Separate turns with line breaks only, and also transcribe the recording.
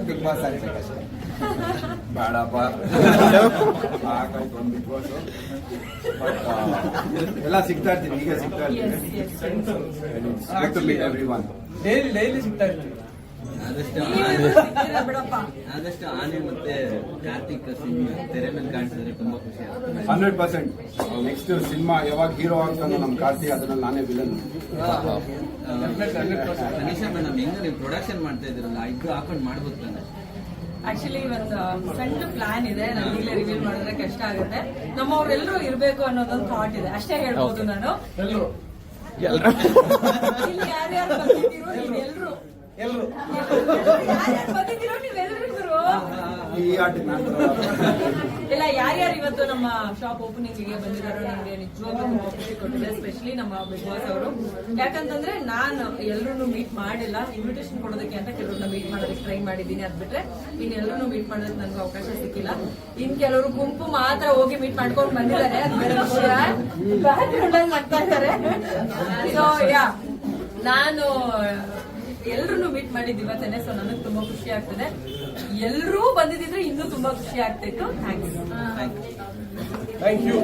Big boss ಆಗ್ಬೇಕಷ್ಟೇ. ಬೇಡಪ್ಪ ಒಂದು big boss ಎಲ್ಲ ಸಿಗ್ತಾ ಇರ್ತೀನಿ, ಈಗ ಸಿಗ್ತಾ ಇರ್ತೀನಿ. ಎವ್ರಿವನ್
ಡೈಲಿ ಸಿಗ್ತಾ ಇರ್ತೀವಿ.
ಆದಷ್ಟು ಆನೆ ಮತ್ತೆ ಕಾರ್ತಿಕ್ ತೆರೆ ಮೇಲೆ ಕಾಣಿಸಿದ್ರೆ ತುಂಬಾ ಖುಷಿ ಆಗುತ್ತೆ.
100%. ನೆಕ್ಸ್ಟ್ ಸಿನಿಮಾ ಯಾವಾಗ ಹೀರೋ ಆಗ್ತಾನೋ ನಮ್ ಕಾರ್ತಿಕ್, ಅದ್ರಲ್ಲಿ ನಾನೇ ವಿಲನ್.
ತನಿಷಾ ಮೇಡಮ್, ಹೆಂಗ ನೀವು ಪ್ರೊಡಕ್ಷನ್ ಮಾಡ್ತಾ ಇದ್ರಲ್ಲ, ಇದು ಹಾಕೊಂಡು ಮಾಡ್ಬೋದು ತಾನೆ?
ಆಕ್ಚುಲಿ ಒಂದು ಸಣ್ಣ ಪ್ಲಾನ್ ಇದೆ, ನಾನು ಈಗಲೇ ರಿವೀಲ್ ಮಾಡಿದ್ರೆ ಕಷ್ಟ ಆಗುತ್ತೆ. ನಮ್ಮವ್ರೆಲ್ಲರೂ ಇರ್ಬೇಕು ಅನ್ನೋದೊಂದು ಥಾಟ್ ಇದೆ, ಅಷ್ಟೇ ಹೇಳ್ಬೋದು ನಾನು. ಇಲ್ಲಿ ಯಾರ್ಯಾರು ಬಂದಿದ್ದೀರೋ ನೀವೆಲ್ಲರೂ, ಯಾರ್ಯಾರು ಬಂದಿದ್ದೀರೋ ನೀವೆಲ್ಲರೂ
ಈ ಆಟಕ್ಕೆ
ಇಲ್ಲ, ಯಾರ್ಯಾರು ಇವತ್ತು ನಮ್ಮ ಶಾಪ್ ಓಪನಿಂಗ್ ಗೆ ಬಂದಿದ್ದಾರೋ ನನಗೆ ನಿಜವಾಗ್ಲೂ ತುಂಬಾ ಖುಷಿ ಕೊಟ್ಟಿದೆ. ಸ್ಪೆಷಲಿ ನಮ್ಮ ಬಿಗ್ ಬಾಸ್ ಅವರು. ಯಾಕಂತಂದ್ರೆ ನಾನು ಎಲ್ಲರೂ ಮೀಟ್ ಮಾಡಿಲ್ಲ, ಇನ್ವಿಟೇಷನ್ ಕೊಡೋದಕ್ಕೆ ಅಂತ ಕೆಲವ್ರನ್ನ ಮೀಟ್ ಮಾಡೋದಕ್ಕೆ ಟ್ರೈ ಮಾಡಿದ್ದೀನಿ. ಅದ್ ಬಿಟ್ರೆ ಇನ್ನೆಲ್ಲರೂ ಮೀಟ್ ಮಾಡೋದಕ್ಕೆ ನನ್ಗೆ ಅವಕಾಶ ಸಿಕ್ಕಿಲ್ಲ. ಇನ್ ಕೆಲವರು ಗುಂಪು ಮಾತ್ರ ಹೋಗಿ ಮೀಟ್ ಮಾಡ್ಕೊಂಡು ಬಂದಿದ್ದಾರೆ, ಅದು ಬೇರೆ ವಿಷಯ. ಮಾಡ್ತಾ ಇದ್ದಾರೆ. ಸೊ ಯಾ, ನಾನು ಎಲ್ರು ಮೀಟ್ ಮಾಡಿದ್ದು ಇವತ್ತೇನೆ. ಸೊ ನನಗೆ ತುಂಬಾ ಖುಷಿ ಆಗ್ತದೆ. ಎಲ್ಲರೂ ಬಂದಿದ್ರೆ ಇನ್ನೂ ತುಂಬಾ ಖುಷಿ ಆಗ್ತಿತ್ತು. ಥ್ಯಾಂಕ್ಸ್.
Thank you.